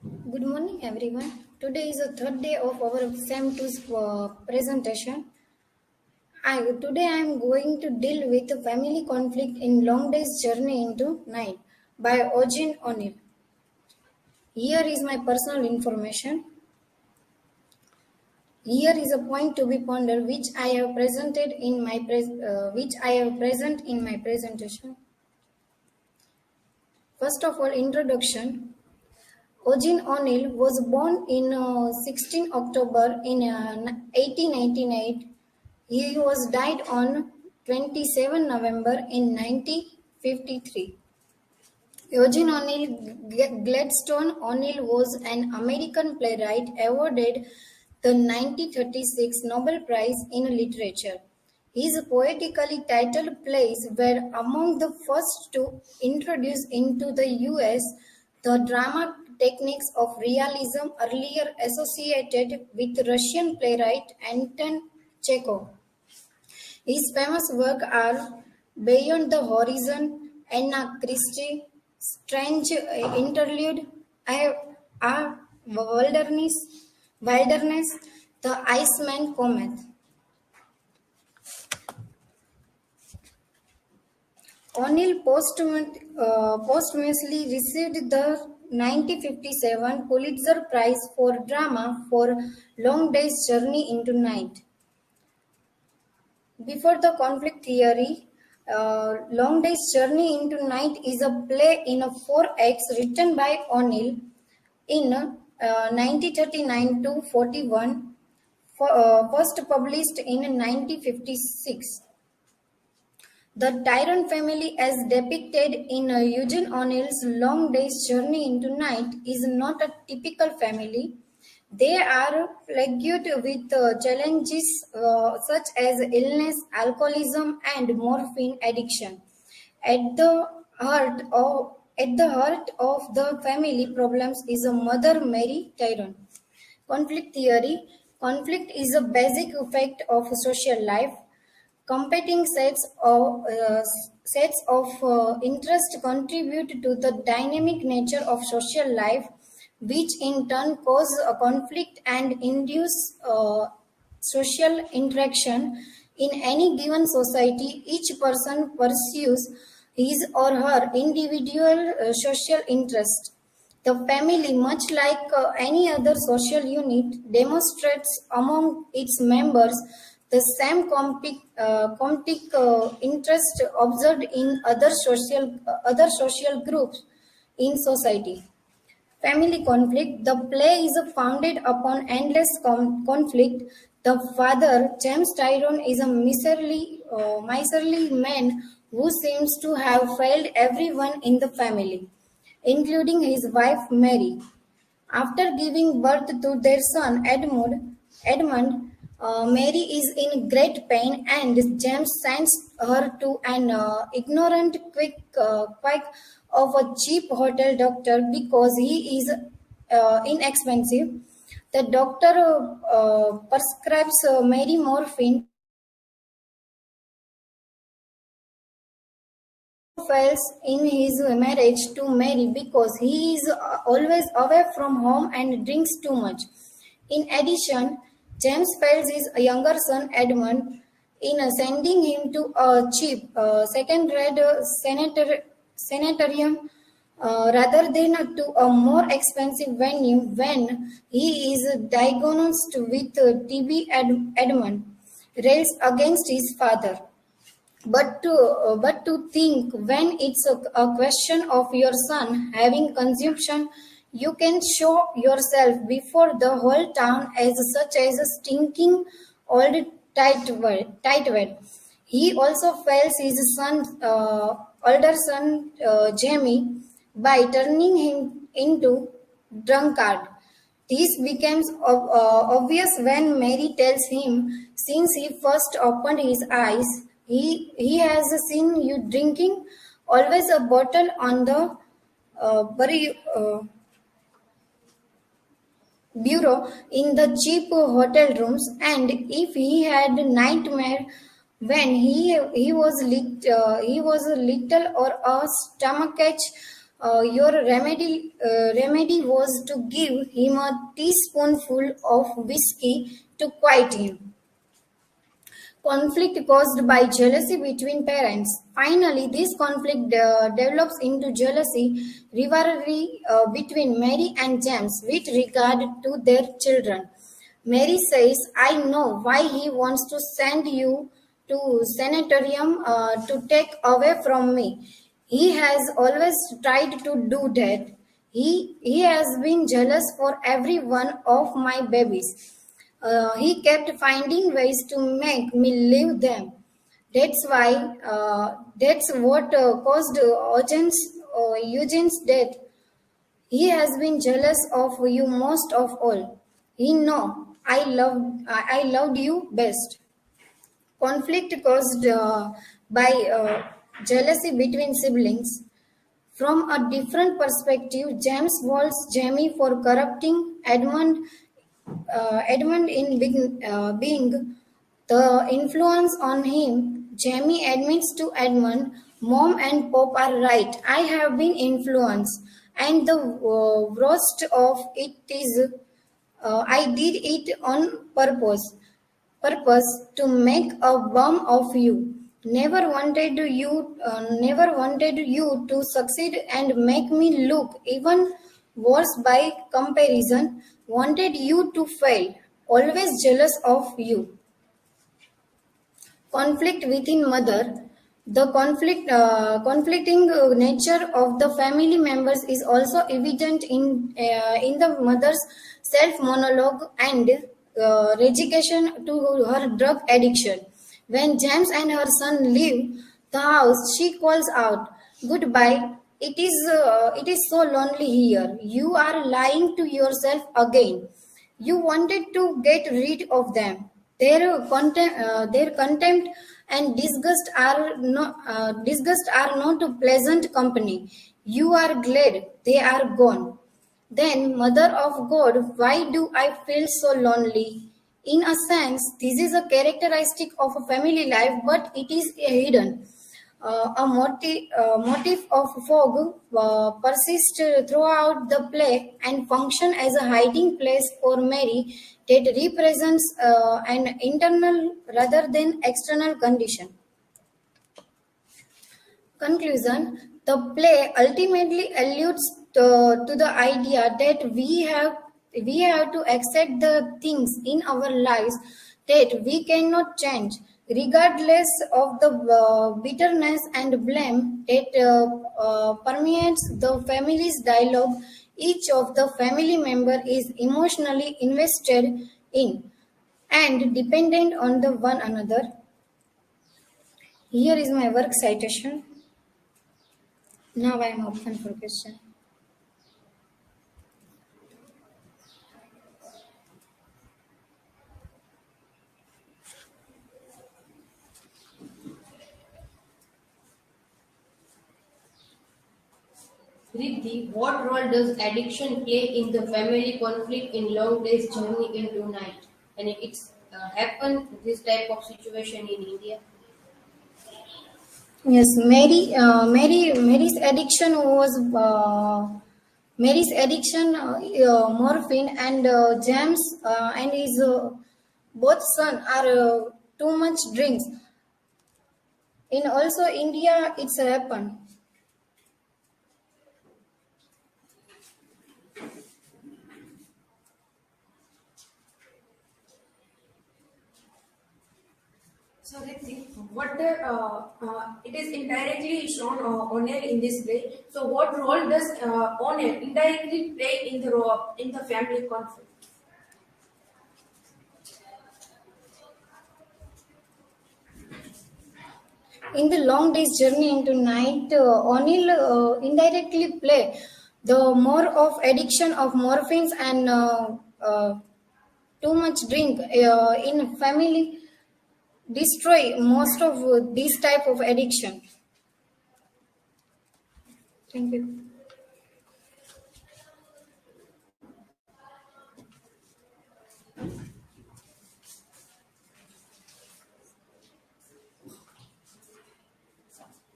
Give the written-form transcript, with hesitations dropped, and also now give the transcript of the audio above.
Good morning, everyone. Today is the third day of our SEM 2 presentation. Today I am going to deal with the family conflict in Long Day's Journey into Night by Eugene O'Neill. Here is my personal information. Here is a point to be pondered which I have presented in my which I have present in my presentation. First of all, introduction. Eugene O'Neill was born in 16 October in 1898. He was died on 27 November in 1953. Eugene O'Neill Gladstone O'Neill was an American playwright awarded the 1936 Nobel Prize in Literature. His poetically titled plays were among the first to introduce into the US the drama techniques of realism earlier associated with Russian playwright Anton Chekhov. His famous works are Beyond the Horizon, Anna Christie, Strange Interlude, A Wilderness, The Iceman Comet. O'Neill posthumously received the 1957 Pulitzer Prize for Drama for Long Day's Journey into Night. Before the conflict theory, Long Day's Journey into Night is a play in four acts written by O'Neill in 1939 to 41, first published in 1956. The Tyrone family, as depicted in Eugene O'Neill's Long Day's Journey into Night, is not a typical family. They are plagued with challenges such as illness, alcoholism, and morphine addiction. At the heart of the family problems is a mother, Mary Tyrone. Conflict theory. Conflict is a basic effect of social life. Competing sets of interest contribute to the dynamic nature of social life, which in turn cause a conflict and induce social interaction. In any given society, each person pursues his or her individual social interest. The family, much like any other social unit, demonstrates among its members the same comptic interest observed in other social groups in society. Family conflict. The play is founded upon endless conflict. The father, James Tyrone, is a miserly man who seems to have failed everyone in the family, including his wife Mary. After giving birth to their son Edmund, Mary is in great pain, and James sends her to an ignorant quack of a cheap hotel doctor because he is inexpensive. The doctor prescribes Mary morphine. Fails in his marriage to Mary because he is always away from home and drinks too much. In addition, James fails his younger son Edmund in sending him to a cheap, second-rate sanitarium rather than to a more expensive venue when he is diagnosed with TB. Edmund rails against his father. But to think when it's a question of your son having consumption, you can show yourself before the whole town as such as a stinking old tightwad. He also fails his older son Jamie by turning him into drunkard. This becomes obvious when Mary tells him, since he first opened his eyes, he has seen you drinking, always a bottle on the bureau in the cheap hotel rooms, and if he had nightmare when he was little or a stomachache, Your remedy was to give him a teaspoonful of whiskey to quiet him. Conflict caused by jealousy between parents. Finally, this conflict develops into jealousy rivalry between Mary and James with regard to their children. Mary says, I know why he wants to send you to sanatorium to take away from me. He has always tried to do that. He has been jealous for every one of my babies. He kept finding ways to make me leave them. That's what caused Eugene's death. He has been jealous of you most of all. He know I loved you best. Conflict caused by jealousy between siblings. From a different perspective, James faults Jamie for corrupting Edmund in being the influence on him. Jamie admits to Edmund, Mom and Pop are right. I have been influenced, and the worst of it is I did it on purpose to make a bum of you. Never wanted you to succeed and make me look even worse by comparison. Wanted you to fail. Always jealous of you. Conflict within mother. The conflicting nature of the family members is also evident in the mother's self monologue and resignation to her drug addiction. When James and her son leave the house, she calls out, "Goodbye. It is so lonely here. You are lying to yourself again. You wanted to get rid of them. Their contempt and disgust are not a pleasant company. You are glad they are gone. Then, Mother of God, why do I feel so lonely? In a sense, this is a characteristic of a family life, but it is hidden. A motif of fog persists throughout the play and function as a hiding place for Mary that represents an internal rather than external condition. Conclusion. The play ultimately alludes to the idea that we have to accept the things in our lives that we cannot change, regardless of the bitterness and blame that permeates the family's dialogue. Each of the family member is emotionally invested in and dependent on the one another. Here is my work citation. Now I am open for question. Riddhi, what role does addiction play in the family conflict in long days journey into night? And it's happened this type of situation in India. Yes, Mary's addiction morphine and James and his both son are too much drinks. In also India, it's happened. So let's see what it is indirectly shown honor in this play. So what role does honor indirectly play in the family conflict? In the long day's journey into night, O'Neill indirectly play the more of addiction of morphines and too much drink in family destroy most of this type of addiction. Thank you.